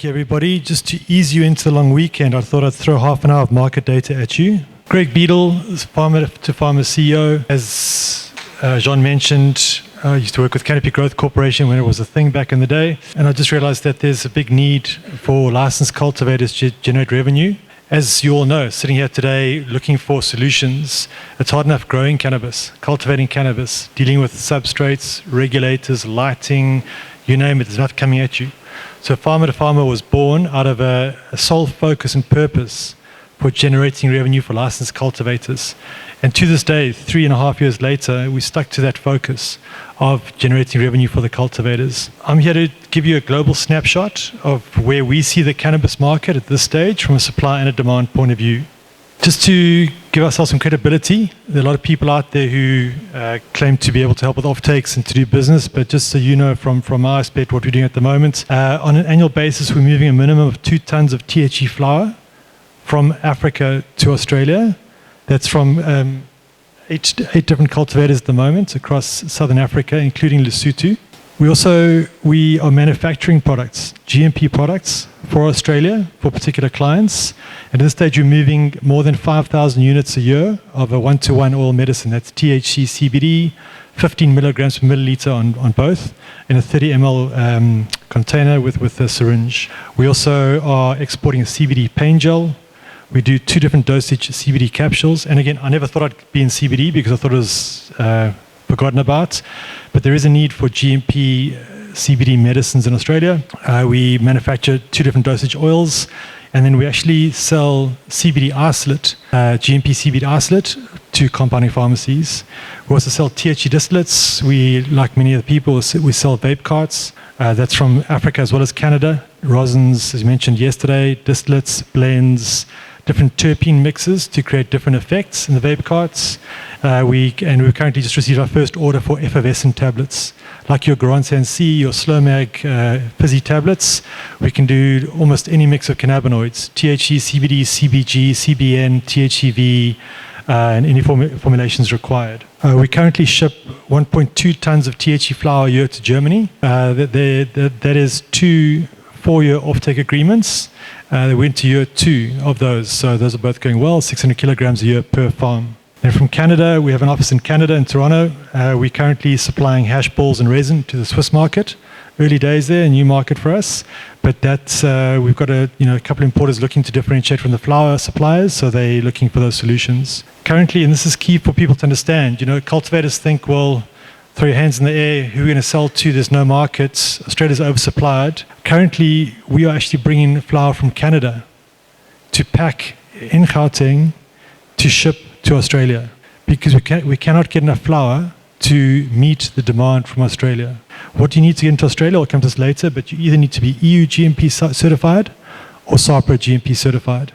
break, everybody. Just to ease you into the long weekend, I thought I'd throw half an hour of market data at you. Greg Beadle is Farmer to Farmer CEO. As Jean mentioned, I used to work with Canopy Growth Corporation when it was a thing back in the day. And I just realized that there's a big need for licensed cultivators to generate revenue. As you all know, sitting here today looking for solutions, it's hard enough growing cannabis, cultivating cannabis, dealing with substrates, regulators, lighting, you name it, there's enough coming at you. So Farmer to Farmer was born out of a sole focus and purpose for generating revenue for licensed cultivators. And to this day, 3.5 years later, we stuck to that focus of generating revenue for the cultivators. I'm here to give you a global snapshot of where we see the cannabis market at this stage from a supply and a demand point of view. Just to give ourselves some credibility, there are a lot of people out there who claim to be able to help with offtakes and to do business, but just so you know from our aspect what we're doing at the moment, on an annual basis we're moving a minimum of 2 tons of THC flower from Africa to Australia. That's from 8 different cultivators at the moment across Southern Africa, including Lesotho. We are manufacturing products, GMP products for Australia, for particular clients. And at this stage, we're moving more than 5,000 units a year of a 1-to-1 oil medicine. That's THC, CBD, 15 milligrams per milliliter on both, in a 30 ml container with a syringe. We also are exporting a CBD pain gel. We do 2 different dosage CBD capsules. And again, I never thought I'd be in CBD because I thought it was forgotten about. But there is a need for GMP CBD medicines in Australia. We manufacture 2 different dosage oils. And then we actually sell CBD isolate, GMP CBD isolate, to compounding pharmacies. We also sell THC distillates. We, like many other people, we sell vape carts. That's from Africa as well as Canada. Rosins, as mentioned yesterday, distillates, blends, different terpene mixes to create different effects in the vape carts. We've currently just received our first order for effervescent tablets. Like your Garansan C, your Slowmag fizzy tablets, we can do almost any mix of cannabinoids, THC, CBD, CBG, CBN, THCV, and any formulations required. We currently ship 1.2 tons of THC flower a year to Germany. That is 2 4-year offtake agreements. They went to year 2 of those, so those are both going well, 600 kilograms a year per farm. And from Canada, we have an office in Canada, in Toronto. We're currently supplying hash balls and resin to the Swiss market. Early days there, a new market for us, but that's we've got a couple of importers looking to differentiate from the flower suppliers, so they're looking for those solutions. Currently, and this is key for people to understand, cultivators think, well, throw your hands in the air, who are we going to sell to? There's no markets. Australia's oversupplied. Currently, we are actually bringing flower from Canada to pack in Gauteng to ship to Australia because we cannot get enough flower to meet the demand from Australia. What do you need to get into Australia? I'll come to this later, but you either need to be EU GMP certified or SAPRA GMP certified.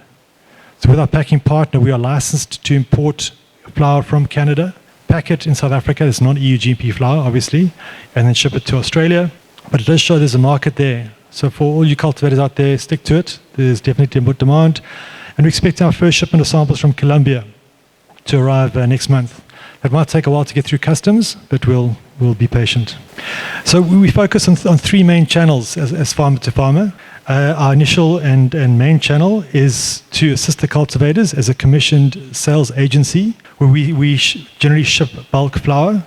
So with our packing partner, we are licensed to import flower from Canada, pack it in South Africa, it's non-EU GMP flower, obviously, and then ship it to Australia. But it does show there's a market there. So for all you cultivators out there, stick to it. There's definitely demand. And we expect our first shipment of samples from Colombia to arrive next month. It might take a while to get through customs, but we'll be patient. So we focus on 3 main channels as Farmer to Farmer. Our initial and main channel is to assist the cultivators as a commissioned sales agency, where we generally ship bulk flower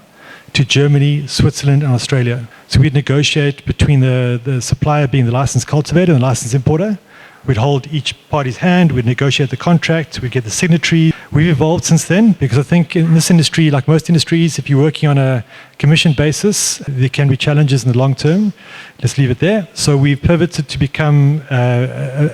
to Germany, Switzerland, and Australia. So we'd negotiate between the supplier being the licensed cultivator and the licensed importer. We'd hold each party's hand, we'd negotiate the contract, we'd get the signatory. We've evolved since then because I think in this industry, like most industries, if you're working on a commission basis, there can be challenges in the long term. Let's leave it there. So we've pivoted to become, how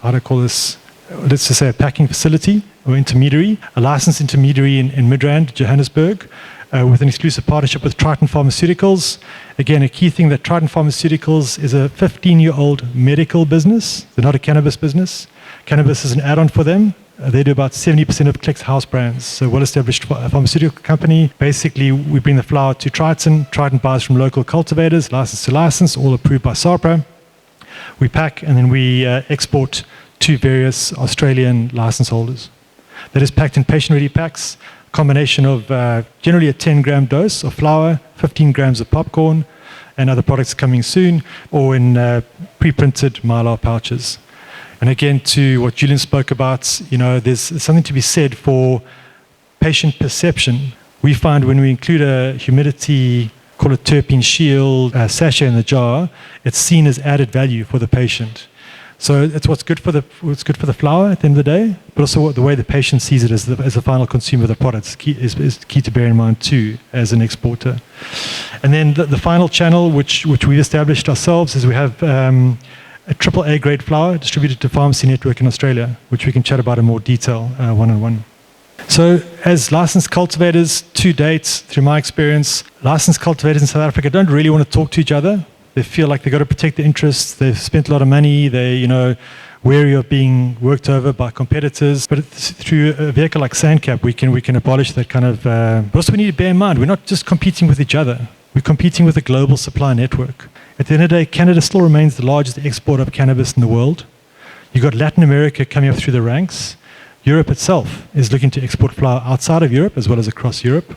do I call this? Let's just say a packing facility or intermediary, a licensed intermediary in Midrand, Johannesburg, with an exclusive partnership with Triton Pharmaceuticals. Again, a key thing that Triton Pharmaceuticals is a 15-year-old medical business. They're not a cannabis business. Cannabis is an add-on for them. They do about 70% of Click's house brands, so well-established pharmaceutical company. Basically, we bring the flower to Triton. Triton buys from local cultivators, license to license, all approved by SAPRA. We pack and then we export to various Australian license holders. That is packed in patient-ready packs, combination of generally a 10-gram dose of flour, 15 grams of popcorn, and other products coming soon, or in pre-printed mylar pouches. And again, to what Julian spoke about, there's something to be said for patient perception. We find when we include a humidity, call it terpene shield, sachet in the jar, it's seen as added value for the patient. So it's what's good for the flower at the end of the day, but also the way the patient sees it as the final consumer of the product is key to bear in mind too as an exporter. And then the final channel, which we established ourselves, is we have a AAA grade flower distributed to Pharmacy Network in Australia, which we can chat about in more detail one-on-one. So as licensed cultivators to date, through my experience, licensed cultivators in South Africa don't really want to talk to each other. They feel like they've got to protect their interests. They've spent a lot of money. They're, wary of being worked over by competitors. But through a vehicle like Sandcap, we can abolish that kind of... but also we need to bear in mind, we're not just competing with each other. We're competing with a global supply network. At the end of the day, Canada still remains the largest exporter of cannabis in the world. You've got Latin America coming up through the ranks. Europe itself is looking to export flower outside of Europe as well as across Europe.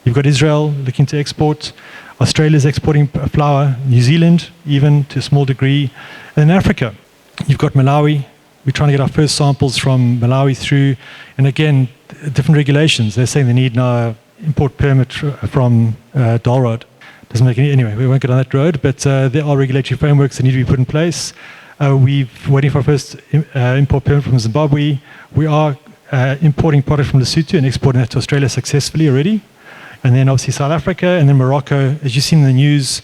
You've got Israel looking to export. Australia's exporting flower. New Zealand, even to a small degree. And in Africa, you've got Malawi. We're trying to get our first samples from Malawi through. And again, different regulations. They're saying they need now import permit from Dalrod. Doesn't make any... Anyway, we won't go down that road. But there are regulatory frameworks that need to be put in place. We're waiting for our first import permit from Zimbabwe. We are importing product from Lesotho and exporting that to Australia successfully already. And then obviously South Africa, and then Morocco. As you've seen in the news,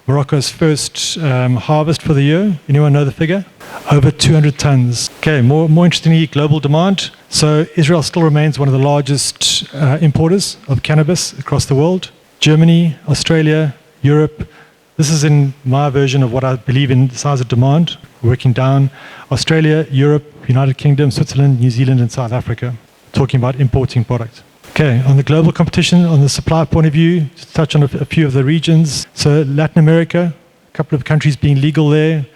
Morocco's first harvest for the year. Anyone know the figure? Over 200 tons. Okay, more interestingly, global demand. So Israel still remains one of the largest importers of cannabis across the world. Germany, Australia, Europe. This is in my version of what I believe in the size of demand, working down. Australia, Europe, United Kingdom, Switzerland, New Zealand, and South Africa. Talking about importing product. Okay, on the global competition, on the supply point of view, just touch on a few of the regions. So Latin America, a couple of countries being legal there.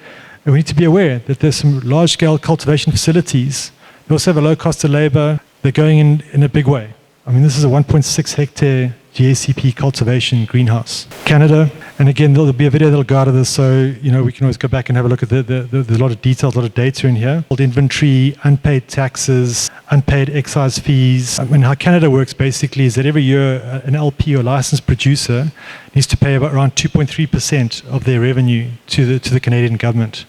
And we need to be aware that there's some large-scale cultivation facilities. They also have a low cost of labor. They're going in a big way. I mean, this is a 1.6 hectare GACP cultivation greenhouse. Canada, and again, there'll be a video that'll go out of this, so we can always go back and have a look at there's a lot of details, a lot of data in here. Inventory, unpaid taxes, unpaid excise fees. I mean, how Canada works basically is that every year an LP or licensed producer needs to pay about around 2.3% of their revenue to the Canadian government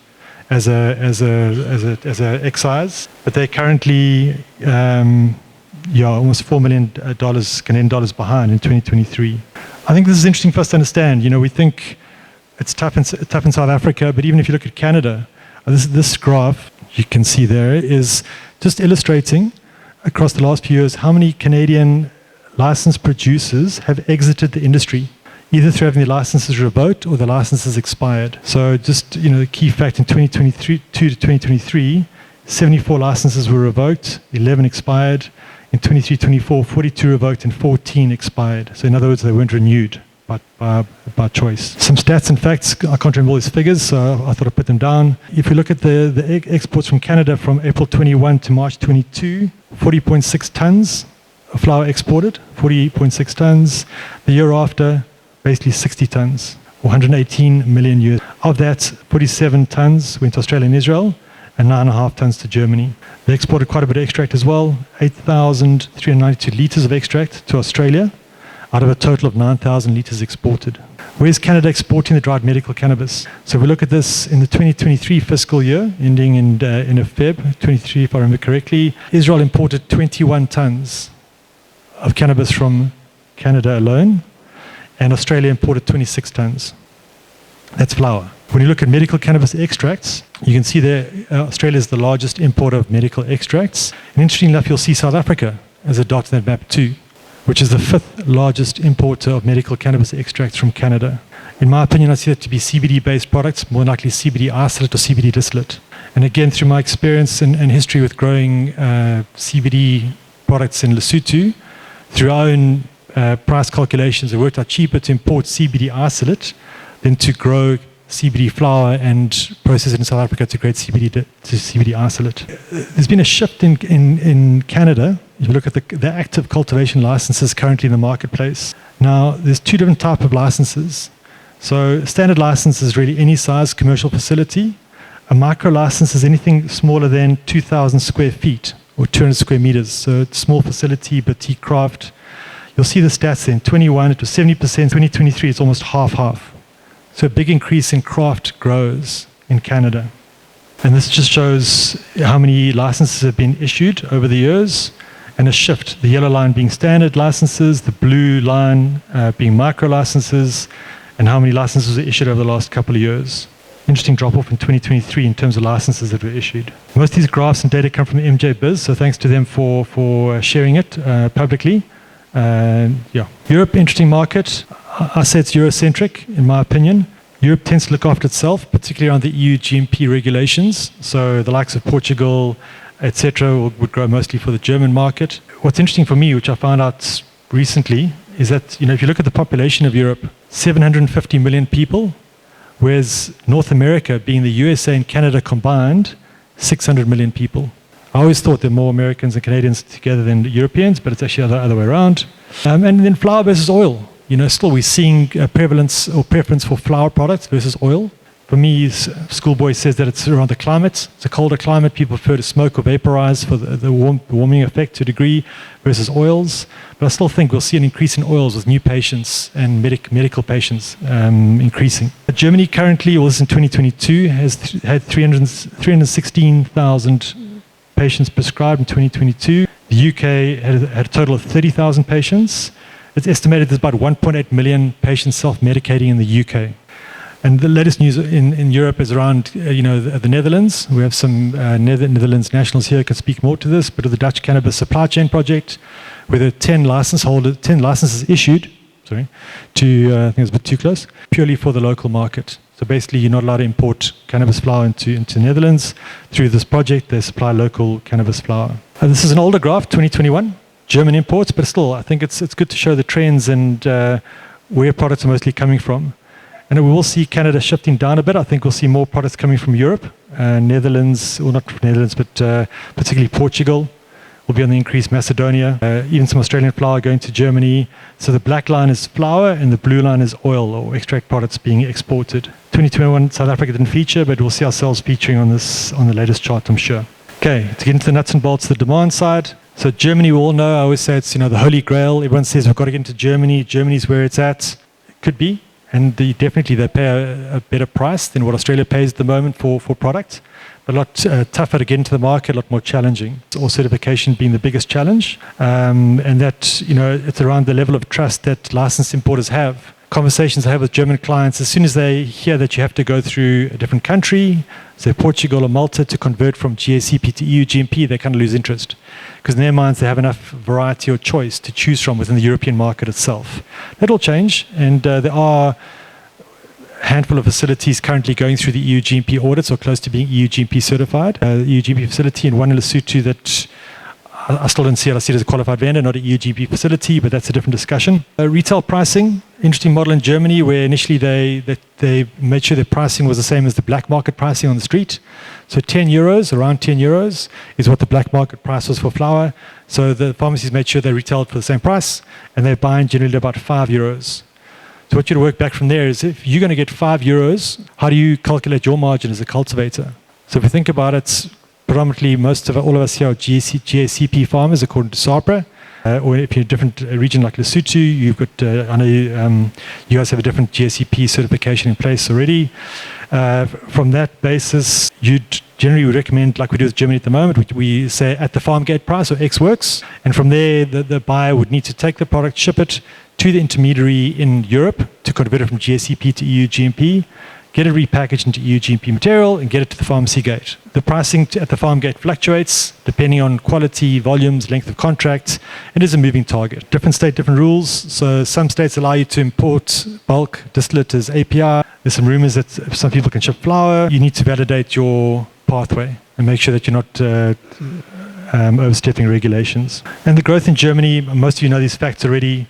as a excise. But they're currently almost $4 million Canadian dollars behind in 2023. I think this is interesting for us to understand. We think it's tough in South Africa, but even if you look at Canada, this graph you can see there is just illustrating across the last few years how many Canadian licensed producers have exited the industry, either through having their licenses revoked or the licenses expired. So just, the key fact in 2022 to 2023, 74 licenses were revoked, 11 expired. In 23-24, 42 revoked and 14 expired. So in other words, they weren't renewed by choice. Some stats and facts, I can't remember all these figures, so I thought I'd put them down. If we look at the exports from Canada from April 21 to March 22, 40.6 tons of flower exported, 40.6 tons. The year after, basically 60 tons, or 118 million US. Of that, 47 tons went to Australia and Israel, and 9.5 tons to Germany. They exported quite a bit of extract as well, 8,392 litres of extract to Australia, out of a total of 9,000 litres exported. Where's Canada exporting the dried medical cannabis? So if we look at this in the 2023 fiscal year, ending in Feb 23, if I remember correctly, Israel imported 21 tons of cannabis from Canada alone, and Australia imported 26 tons. That's flower. When you look at medical cannabis extracts, you can see there Australia is the largest importer of medical extracts. And interestingly enough, you'll see South Africa as a dot in that map too, which is the 5th largest importer of medical cannabis extracts from Canada. In my opinion, I see that to be CBD-based products, more likely CBD isolate or CBD distillate. And again, through my experience and history with growing CBD products in Lesotho, through our own price calculations, it worked out cheaper to import CBD isolate than to grow CBD flower and process it in South Africa to create CBD isolate. There's been a shift in Canada. If you look at the active cultivation licenses currently in the marketplace. Now, there's two different types of licenses. So a standard license is really any size commercial facility. A micro license is anything smaller than 2,000 square feet or 200 square meters. So it's a small facility, boutique craft. You'll see the stats in 21, it was 70%, 2023, it's almost half-half. So a big increase in craft grows in Canada. And this just shows how many licenses have been issued over the years, and a shift, the yellow line being standard licenses, the blue line being micro licenses, and how many licenses were issued over the last couple of years. Interesting drop-off in 2023 in terms of licenses that were issued. Most of these graphs and data come from MJ Biz, so thanks to them for sharing it publicly. Europe, interesting market. I say it's Eurocentric, in my opinion. Europe tends to look after itself, particularly around the EU GMP regulations. So the likes of Portugal, etc., would grow mostly for the German market. What's interesting for me, which I found out recently, is that if you look at the population of Europe, 750 million people, whereas North America, being the USA and Canada combined, 600 million people. I always thought there were more Americans and Canadians together than Europeans, but it's actually the other way around. And then flour versus oil. Still we're seeing a prevalence or preference for flour products versus oil. For me, Schoolboy says that it's around the climate. It's a colder climate. People prefer to smoke or vaporize for the warming effect to a degree versus oils. But I still think we'll see an increase in oils with new patients and medical patients increasing. Germany currently, or this in 2022, has had 316,000 patients prescribed in 2022. The UK had a total of 30,000 patients. It's estimated there's about 1.8 million patients self-medicating in the UK. And the latest news in Europe is around, the Netherlands. We have some Netherlands nationals here who can speak more to this, but of the Dutch Cannabis Supply Chain Project, where there are 10 licenses issued, I think it's a bit too close, purely for the local market. So basically, you're not allowed to import cannabis flour into the Netherlands. Through this project, they supply local cannabis flour. This is an older graph, 2021, German imports, but still, I think it's good to show the trends and where products are mostly coming from. And we will see Canada shifting down a bit. I think we'll see more products coming from Europe, Netherlands, or not Netherlands, but particularly Portugal will be on the increase, Macedonia, even some Australian flour going to Germany. So the black line is flour and the blue line is oil or extract products being exported. 2021, South Africa didn't feature, but we'll see ourselves featuring on the latest chart, I'm sure. Okay, to get into the nuts and bolts, the demand side. So Germany, we all know, I always say it's the holy grail. Everyone says we've got to get into Germany. Germany's where it's at. Could be. And definitely they pay a better price than what Australia pays at the moment for product. A lot tougher to get into the market, a lot more challenging. Or certification being the biggest challenge. And that, it's around the level of trust that licensed importers have. Conversations I have with German clients, as soon as they hear that you have to go through a different country, say Portugal or Malta, to convert from GACP to EU GMP, they kind of lose interest. Because in their minds, they have enough variety or choice to choose from within the European market itself. That'll change, and there are a handful of facilities currently going through the EU GMP audits or close to being EU GMP certified. EU GMP facility and one in Lesotho that I still don't see it. I see it as a qualified vendor, not a EU GMP facility, but that's a different discussion. Retail pricing, interesting model in Germany where initially they made sure their pricing was the same as the black market pricing on the street. So around 10 euros is what the black market price was for flour. So the pharmacies made sure they retailed for the same price and they're buying generally about 5 euros. So what you work back from there is if you're going to get 5 euros, how do you calculate your margin as a cultivator? So if you think about it, predominantly all of us here are GACP farmers according to SAPRA. Or if you're in a different region like Lesotho, you've got, I know you guys have a different GACP certification in place already. From that basis, you'd generally recommend, like we do with Germany at the moment, we say at the farm gate price or X works. And from there, the buyer would need to take the product, ship it to the intermediary in Europe to convert it from GACP to EU GMP, get it repackaged into EU GMP material, and get it to the pharmacy gate. The pricing at the farm gate fluctuates depending on quality, volumes, length of contract. It is a moving target. Different state, different rules. So some states allow you to import bulk distillate as API. There's some rumors that some people can ship flour. You need to validate your pathway and make sure that you're not overstepping regulations. And the growth in Germany, most of you know these facts already.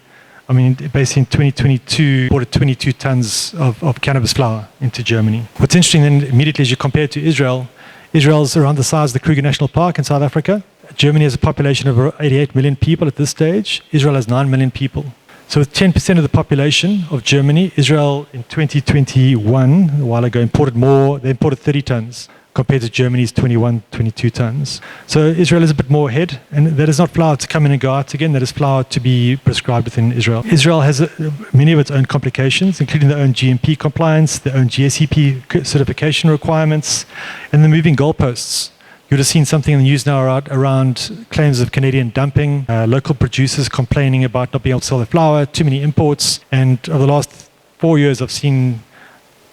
I mean, basically in 2022, imported 22 tons of cannabis flour into Germany. What's interesting then, immediately as you compare it to Israel, Israel's around the size of the Kruger National Park in South Africa. Germany has a population of 88 million people at this stage. Israel has 9 million people. So with 10% of the population of Germany, Israel in 2021, a while ago, imported more. They imported 30 tons compared to Germany's 21, 22 tons. So Israel is a bit more ahead, and that is not flour to come in and go out again. That is flour to be prescribed within Israel. Israel has many of its own complications, including their own GMP compliance, their own GSEP certification requirements, and the moving goalposts. You would have seen something in the news now around claims of Canadian dumping, local producers complaining about not being able to sell their flour, too many imports. And over the last 4 years, I've seen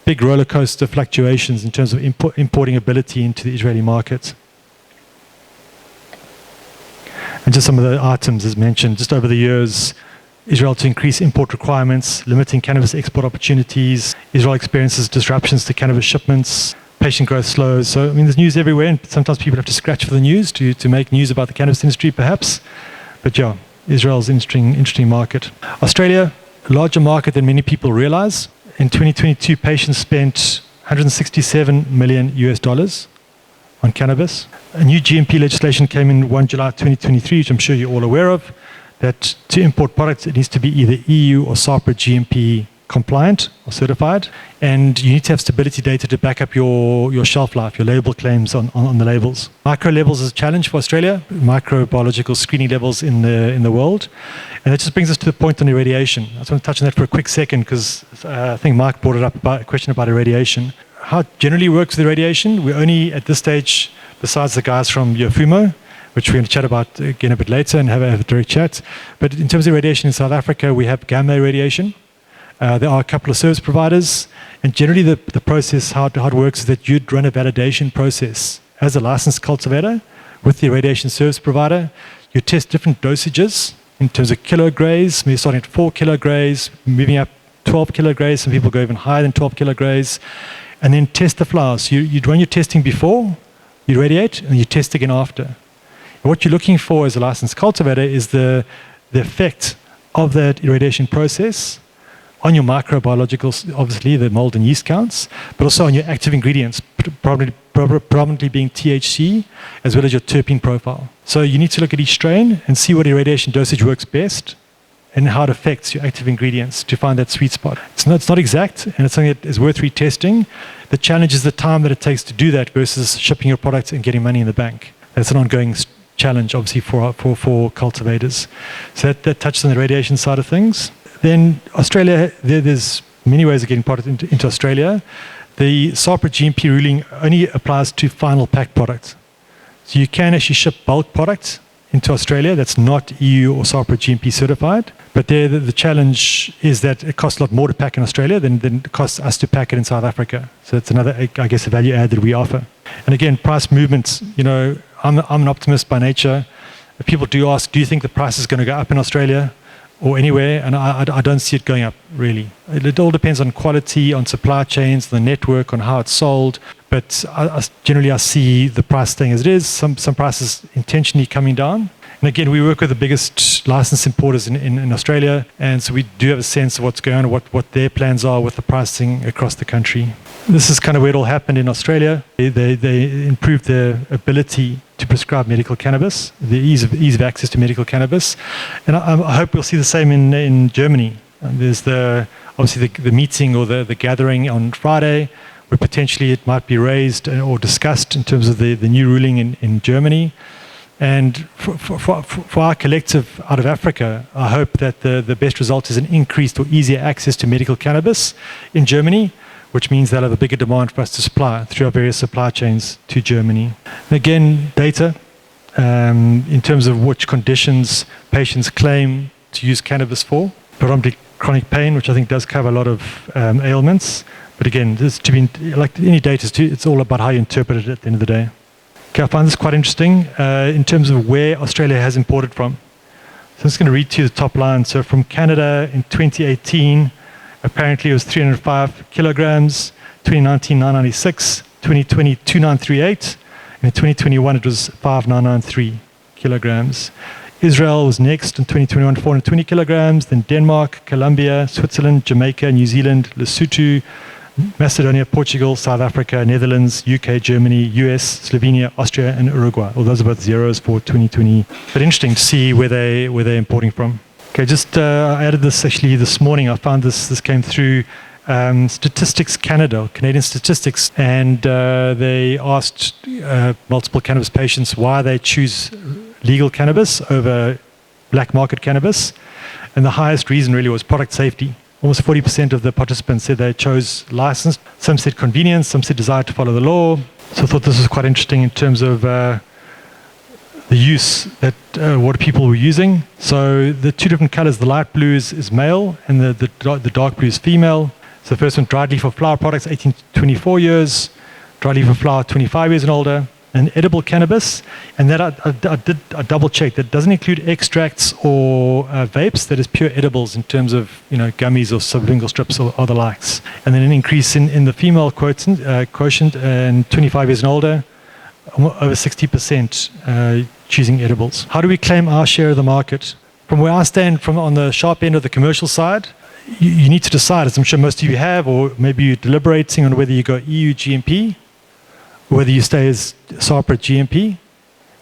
big roller coaster fluctuations in terms of importing ability into the Israeli market. And just some of the items as mentioned, just over the years, Israel to increase import requirements, limiting cannabis export opportunities. Israel experiences disruptions to cannabis shipments. Patient growth slows. So, I mean, there's news everywhere, and sometimes people have to scratch for the news to make news about the cannabis industry, perhaps. But yeah, Israel's an interesting market. Australia, a larger market than many people realize. In 2022, patients spent $167 million on cannabis. A new GMP legislation came in 1 July 2023, which I'm sure you're all aware of, that to import products, it needs to be either EU or SAPRA GMP compliant or certified, and you need to have stability data to back up your shelf life, your label claims on the labels. Micro levels is a challenge for Australia, microbiological screening levels in the world, and that just brings us to the point on irradiation. I just want to touch on that for a quick second because I think Mike brought it up about a question about irradiation. How it generally works with irradiation, we're only at this stage, besides the guys from Yofumo, which we're going to chat about again a bit later and have a direct chat. But in terms of irradiation in South Africa, we have gamma irradiation. There are a couple of service providers, and generally the process, how it works is that you'd run a validation process as a licensed cultivator with the irradiation service provider. You test different dosages in terms of kilograys, maybe starting at 4 kilograys, moving up 12 kilograys, some people go even higher than 12 kilograys, and then test the flowers. So you'd run your testing before, you irradiate, and you test again after. And what you're looking for as a licensed cultivator is the effect of that irradiation process on your microbiologicals, obviously the mold and yeast counts, but also on your active ingredients, predominantly being THC, as well as your terpene profile. So you need to look at each strain and see what irradiation dosage works best and how it affects your active ingredients to find that sweet spot. It's not exact, and it's something that is worth retesting. The challenge is the time that it takes to do that versus shipping your products and getting money in the bank. That's an ongoing challenge, obviously, for cultivators. So that touches on the radiation side of things. Then Australia, there's many ways of getting product into Australia. The SAPRA GMP ruling only applies to final pack products. So you can actually ship bulk products into Australia that's not EU or SAPRA GMP certified. But there, the challenge is that it costs a lot more to pack in Australia than it costs us to pack it in South Africa. So it's another, I guess, a value add that we offer. And again, price movements, I'm an optimist by nature. If people do ask, do you think the price is going to go up in Australia or anywhere? And I don't see it going up, really. It all depends on quality, on supply chains, the network, on how it's sold. But generally, I see the price staying as it is, some prices intentionally coming down. And again, we work with the biggest licensed importers in Australia, and so we do have a sense of what's going on, what their plans are with the pricing across the country. This is kind of where it all happened in Australia. They improved their ability to prescribe medical cannabis, the ease of access to medical cannabis. And I hope we'll see the same in Germany. There's obviously the meeting or the gathering on Friday, where potentially it might be raised or discussed in terms of the new ruling in Germany. And for our collective out of Africa, I hope that the best result is an increased or easier access to medical cannabis in Germany, which means they'll have a bigger demand for us to supply through our various supply chains to Germany. And again, data in terms of which conditions patients claim to use cannabis for, predominantly chronic pain, which I think does cover a lot of ailments. But again, this to be like any data, it's all about how you interpret it at the end of the day. Okay, I find this quite interesting in terms of where Australia has imported from. So I'm just going to read to you the top line. So from Canada in 2018, apparently it was 305 kilograms, 2019, 996, 2020, 2938, and in 2021 it was 5993 kilograms. Israel was next in 2021, 420 kilograms, then Denmark, Colombia, Switzerland, Jamaica, New Zealand, Lesotho, Macedonia, Portugal, South Africa, Netherlands, UK, Germany, US, Slovenia, Austria, and Uruguay. Well, those are both zeros for 2020. But interesting to see where they're importing from. Okay, just I added this actually this morning. I found this came through Statistics Canada, Canadian Statistics, and they asked multiple cannabis patients why they choose legal cannabis over black market cannabis. And the highest reason really was product safety. Almost 40% of the participants said they chose licensed. Some said convenience, some said desire to follow the law. So I thought this was quite interesting in terms of the use that what people were using. So the two different colors, the light blue is male and the dark blue is female. So the first one, dried leaf or flower products, 18 to 24 years. Dried leaf or flower, 25 years and older. And edible cannabis, and that I double checked. That doesn't include extracts or vapes. That is pure edibles in terms of gummies or sublingual strips or the likes. And then an increase in the female quotient and 25 years and older, over 60% choosing edibles. How do we claim our share of the market? From where I stand, from on the sharp end of the commercial side, you need to decide, as I'm sure most of you have, or maybe you're deliberating on whether you go EU GMP, whether you stay as SARPA GMP,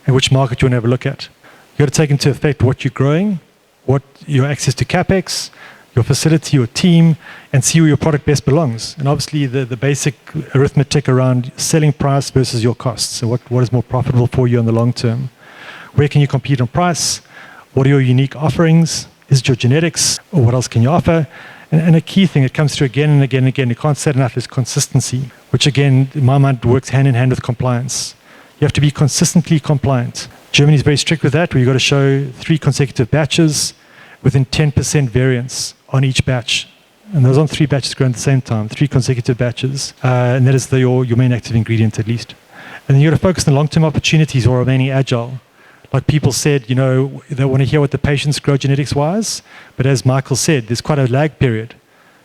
and which market you want to have a look at. You've got to take into effect what you're growing, what your access to CapEx, your facility, your team, and see where your product best belongs. And obviously the basic arithmetic around selling price versus your costs. So what is more profitable for you in the long term? Where can you compete on price? What are your unique offerings? Is it your genetics? Or what else can you offer? And a key thing that comes through again and again and again, you can't say it enough, is consistency, which again, in my mind, works hand in hand with compliance. You have to be consistently compliant. Germany is very strict with that, where you've got to show 3 consecutive batches within 10% variance on each batch. And those aren't 3 batches grown at the same time, 3 consecutive batches. And that is your main active ingredient, at least. And then you've got to focus on long-term opportunities while remaining agile. Like people said, they want to hear what the patients grow genetics-wise. But as Michael said, there's quite a lag period.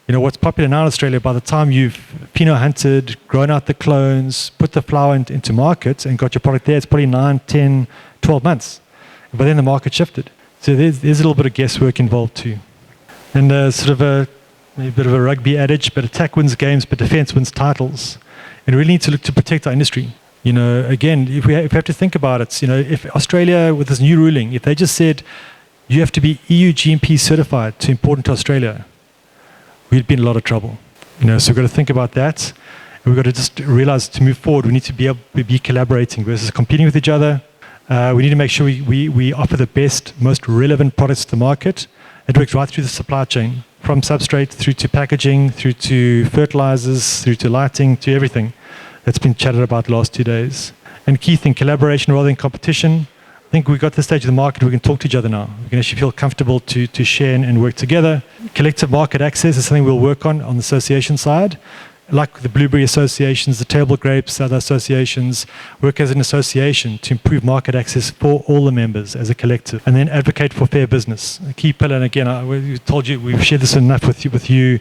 What's popular now in Australia, by the time you've hunted, grown out the clones, put the flower into market and got your product there, it's probably 9, 10, 12 months. But then the market shifted. So there's a little bit of guesswork involved too. And sort of a bit of a rugby adage, but attack wins games, but defense wins titles. And we really need to look to protect our industry. Again, if we have to think about it, if Australia, with this new ruling, if they just said, you have to be EU GMP certified to import into Australia, we'd be in a lot of trouble. So we've got to think about that. And we've got to just realize to move forward, we need to be collaborating versus competing with each other. We need to make sure we offer the best, most relevant products to the market. It works right through the supply chain, from substrate through to packaging, through to fertilizers, through to lighting, to everything that's been chatted about the last 2 days. And key thing, collaboration rather than competition. I think we got to the stage of the market where we can talk to each other now. We can actually feel comfortable to share and work together. Collective market access is something we'll work on the association side. Like the blueberry associations, the table grapes, other associations, work as an association to improve market access for all the members as a collective. And then advocate for fair business. A key pillar, and again, we told you, we've shared this enough with you,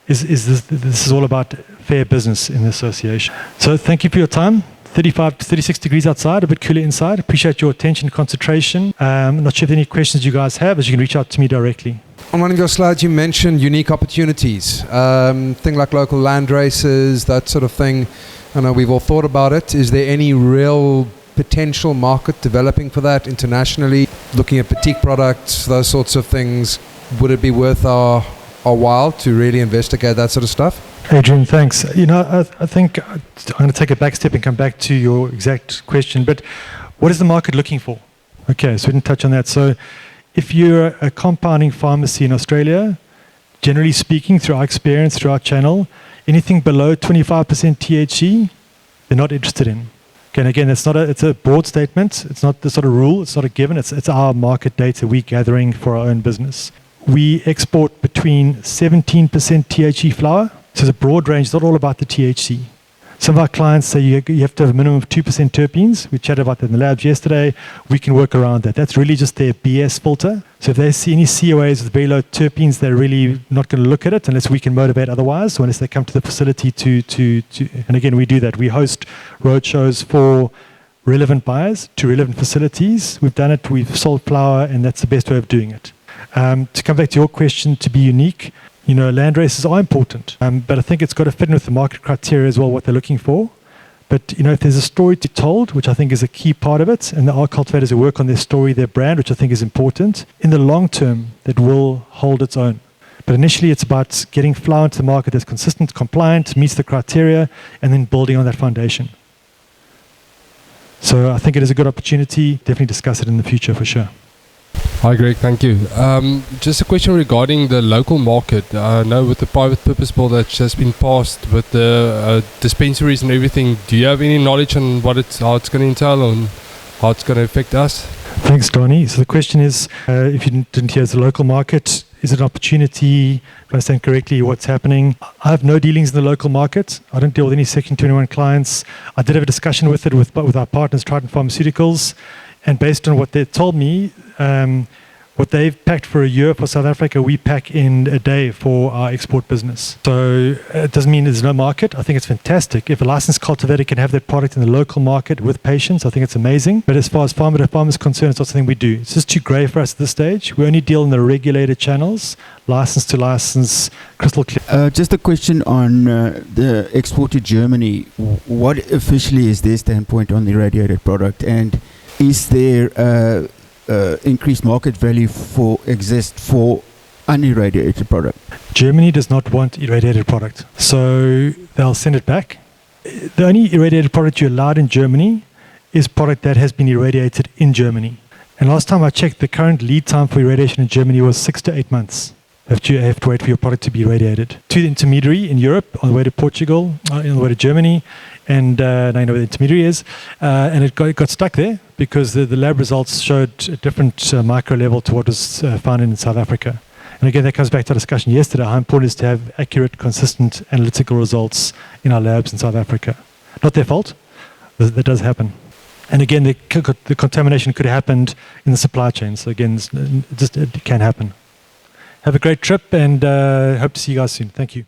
is this is all about fair business in the association. So thank you for your time. 35 to 36 degrees outside, a bit cooler inside. Appreciate your attention and concentration. I'm not sure if there are any questions you guys have, as you can reach out to me directly. On one of your slides, you mentioned unique opportunities, things like local land races, that sort of thing. I know we've all thought about it. Is there any real potential market developing for that internationally? Looking at boutique products, those sorts of things, would it be worth our while to really investigate that sort of stuff? Adrian, thanks. I think I'm going to take a back step and come back to your exact question. But what is the market looking for? Okay, so we didn't touch on that. So if you're a compounding pharmacy in Australia, generally speaking, through our experience, through our channel, anything below 25% THC, they're not interested in. Okay, and again, it's a broad statement. It's not the sort of rule. It's not a given. It's our market data we're gathering for our own business. We export between 17% THC flower. So it's a broad range. It's not all about the THC. Some of our clients say you have to have a minimum of 2% terpenes. We chatted about that in the labs yesterday. We can work around that. That's really just their BS filter. So if they see any COAs with very low terpenes, they're really not going to look at it unless we can motivate otherwise. So unless they come to the facility and again, we do that. We host roadshows for relevant buyers to relevant facilities. We've done it. We've sold flower, and that's the best way of doing it. To come back to your question, to be unique, land races are important, but I think it's got to fit in with the market criteria as well, what they're looking for. But if there's a story to be told, which I think is a key part of it, and there are cultivators who work on their story, their brand, which I think is important, in the long term, that will hold its own. But initially, it's about getting flower into the market that's consistent, compliant, meets the criteria, and then building on that foundation. So I think it is a good opportunity. Definitely discuss it in the future for sure. Hi Greg, thank you. Just a question regarding the local market. I know with the private purpose bill that's just been passed with the dispensaries and everything, do you have any knowledge on how it's going to entail and how it's going to affect us? Thanks, Donnie. So the question is, if you didn't hear, it's the local market. Is it an opportunity? If I understand correctly, what's happening? I have no dealings in the local market. I don't deal with any Section 21 clients. I did have a discussion with it with our partners, Triton Pharmaceuticals, and based on what they told me, what they've packed for a year for South Africa, we pack in a day for our export business. So it doesn't mean there's no market. I think it's fantastic. If a licensed cultivator can have that product in the local market with patients, I think it's amazing. But as far as farmer to farmer is concerned, it's not something we do. It's just too grey for us at this stage. We only deal in the regulated channels, license to license, crystal clear. Just a question on the export to Germany. What officially is their standpoint on the irradiated product? And is there increased market value exist for unirradiated product? Germany does not want irradiated product, so they'll send it back. The only irradiated product you're allowed in Germany is product that has been irradiated in Germany. And last time I checked, the current lead time for irradiation in Germany was 6 to 8 months. You have to wait for your product to be irradiated. To the intermediary in Europe, on the way to Portugal, on the way to Germany, and now you know where the intermediary is, and it got stuck there because the lab results showed a different micro level to what was found in South Africa. And again, that comes back to our discussion yesterday, how important it is to have accurate, consistent analytical results in our labs in South Africa. Not their fault, that does happen. And again, the contamination could have happened in the supply chain. So again, it can happen. Have a great trip and hope to see you guys soon. Thank you.